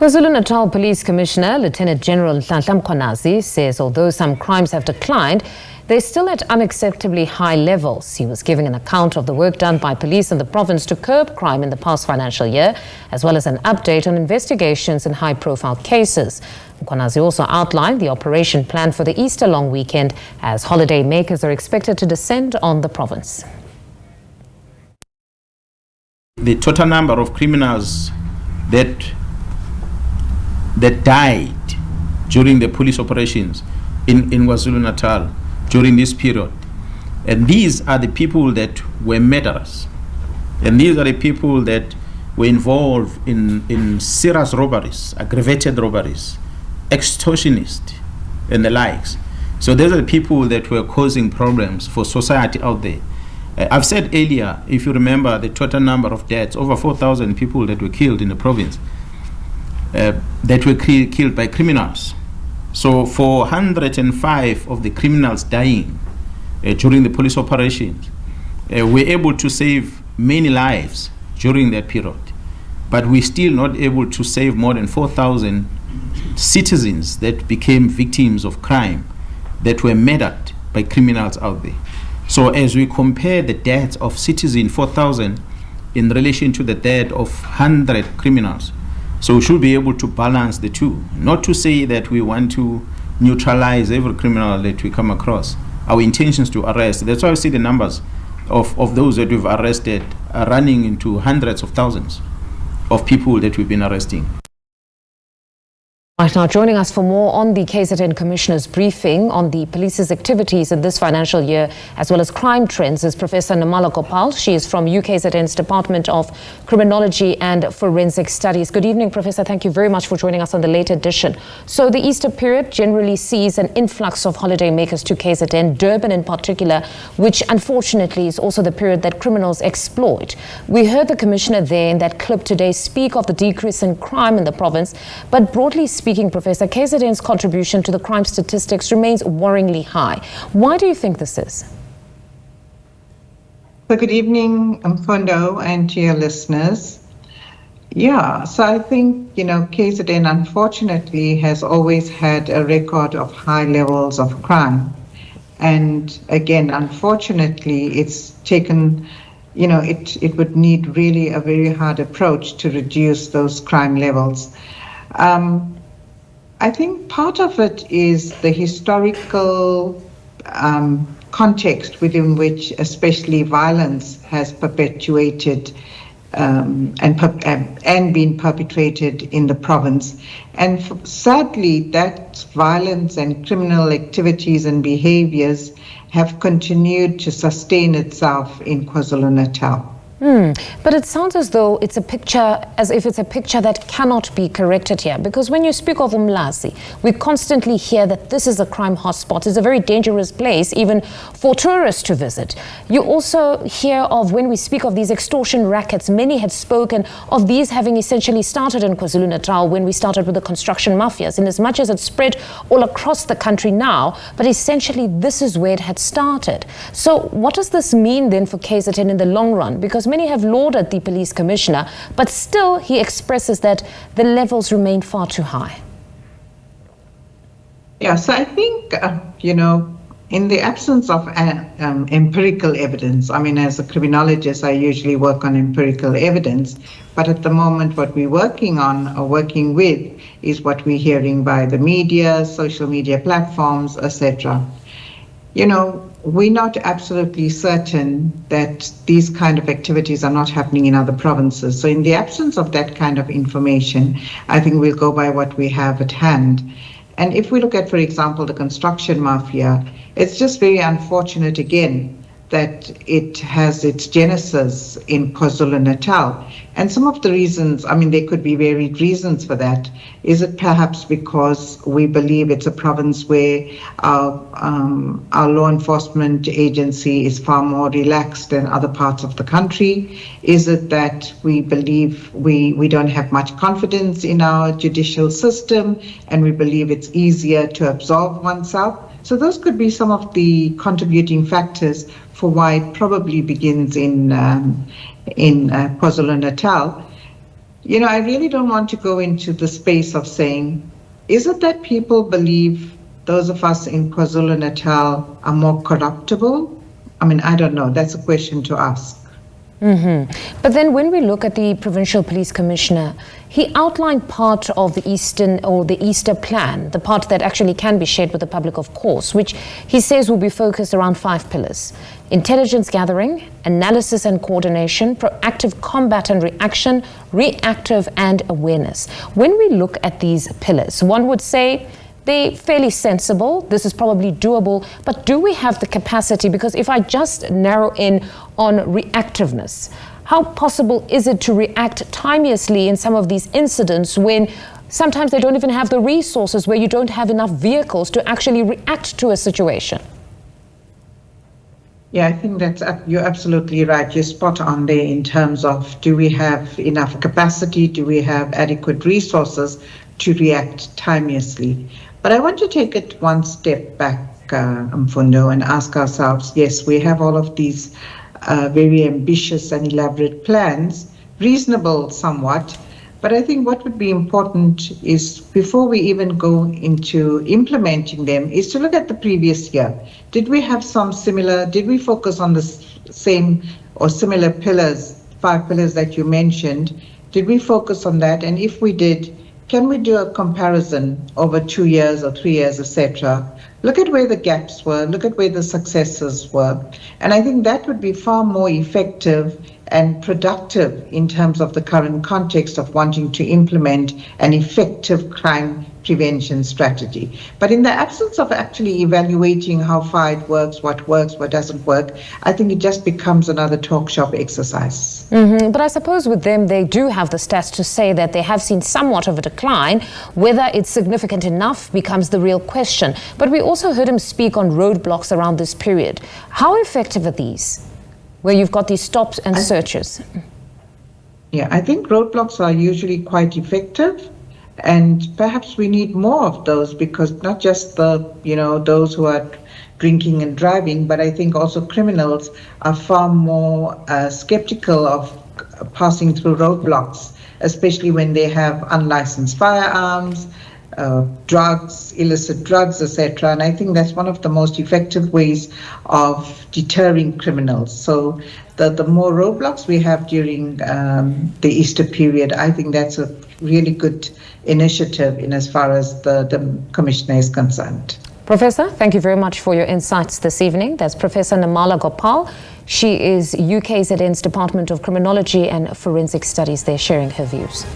KwaZulu-Natal Police Commissioner Lieutenant General Nhlanhla Mkhwanazi says although some crimes have declined, they're still at unacceptably high levels. He was giving an account of the work done by police in the province to curb crime in the past financial year, as well as an update on investigations in high-profile cases. Mkhwanazi also outlined the operation plan for the Easter long weekend as holidaymakers are expected to descend on the province. The total number of criminals that died during the police operations in KwaZulu-Natal during this period. And these are the people that were murderers. And these are the people that were involved in serious robberies, aggravated robberies, extortionists, and the likes. So these are the people that were causing problems for society out there. I've said earlier, if you remember the total number of deaths, over 4,000 people that were killed in the province, that were killed by criminals. So 405 of the criminals dying during the police operations, we're able to save many lives during that period. But we're still not able to save more than 4,000 citizens that became victims of crime, that were murdered by criminals out there. So as we compare the deaths of citizens, 4,000, in relation to the death of 100 criminals, so we should be able to balance the two. Not to say that we want to neutralize every criminal that we come across. Our intention is to arrest. That's why I see the numbers of those that we've arrested are running into hundreds of thousands of people that we've been arresting. Right now, joining us for more on the KZN Commissioner's briefing on the police's activities in this financial year, as well as crime trends, is Professor Nirmala Gopal. She is from UKZN's Department of Criminology and Forensic Studies. Good evening, Professor. Thank you very much for joining us on the late edition. So the Easter period generally sees an influx of holidaymakers to KZN, Durban in particular, which unfortunately is also the period that criminals exploit. We heard the Commissioner there in that clip today speak of the decrease in crime in the province, but broadly speaking, Professor, KZN's contribution to the crime statistics remains worryingly high. Why do you think this is? So good evening, Mfundo, and to your listeners. Yeah, so I think, KZN unfortunately has always had a record of high levels of crime. And again, unfortunately, it's taken, it would need really a very hard approach to reduce those crime levels. I think part of it is the historical context within which especially violence has perpetuated and been perpetrated in the province. And sadly, that violence and criminal activities and behaviors have continued to sustain itself in KwaZulu-Natal. But it sounds as though it's a picture, as if it's a picture that cannot be corrected here. Because when you speak of Umlazi, we constantly hear that this is a crime hotspot. It's a very dangerous place, even for tourists to visit. You also hear of, when we speak of these extortion rackets, many had spoken of these having essentially started in KwaZulu-Natal when we started with the construction mafias, in as much as it's spread all across the country now, but essentially this is where it had started. So what does this mean then for KZN in the long run? Because many have lauded the police commissioner, but still he expresses that the levels remain far too high. Yeah, so I think, in the absence of empirical evidence, as a criminologist, I usually work on empirical evidence, but at the moment what we're working on or working with is what we're hearing by the media, social media platforms, etc. We're not absolutely certain that these kind of activities are not happening in other provinces. So in the absence of that kind of information, I think we'll go by what we have at hand. And if we look at, for example, the construction mafia, it's just very unfortunate again that it has its genesis in KwaZulu-Natal. And some of the reasons, there could be varied reasons for that. Is it perhaps because we believe it's a province where our law enforcement agency is far more relaxed than other parts of the country? Is it that we believe we don't have much confidence in our judicial system and we believe it's easier to absolve oneself? So those could be some of the contributing factors for why it probably begins in KwaZulu-Natal. I really don't want to go into the space of saying, is it that people believe those of us in KwaZulu-Natal are more corruptible? I mean, I don't know. That's a question to ask. But then when we look at the Provincial Police Commissioner, he outlined part of the Easter plan, the part that actually can be shared with the public, of course, which he says will be focused around 5 pillars: intelligence gathering, analysis and coordination, proactive combat and reaction, reactive and awareness. When we look at these pillars, one would say they're fairly sensible. This is probably doable, but do we have the capacity? Because if I just narrow in on reactiveness, how possible is it to react timeously in some of these incidents when sometimes they don't even have the resources, where you don't have enough vehicles to actually react to a situation? Yeah, I think you're absolutely right. You're spot on there in terms of, do we have enough capacity? Do we have adequate resources to react timeously? But I want to take it one step back, Mfundo, and ask ourselves, yes, we have all of these very ambitious and elaborate plans, reasonable somewhat, but I think what would be important is, before we even go into implementing them, is to look at the previous year. Did we focus on the same or similar pillars, 5 pillars that you mentioned? Did we focus on that? And if we did, can we do a comparison over 2 years or 3 years, etc.? Look at where the gaps were, look at where the successes were. And I think that would be far more effective and productive in terms of the current context of wanting to implement an effective crime prevention strategy. But in the absence of actually evaluating how far it works, what doesn't work, I think it just becomes another talk shop exercise. But I suppose with them, they do have the stats to say that they have seen somewhat of a decline. Whether it's significant enough becomes the real question. But we also heard him speak on roadblocks around this period. How effective are these, where you've got these stops and searches? Yeah, I think roadblocks are usually quite effective. And perhaps we need more of those, because not just those who are drinking and driving, but I think also criminals are far more skeptical of passing through roadblocks, especially when they have unlicensed firearms, drugs, illicit drugs, etc. And I think that's one of the most effective ways of deterring criminals. So the more roadblocks we have during the Easter period, I think that's a really good initiative in as far as the Commissioner is concerned. Professor, thank you very much for your insights this evening. That's Professor Nirmala Gopal. She is UKZN's Department of Criminology and Forensic Studies. They're sharing her views.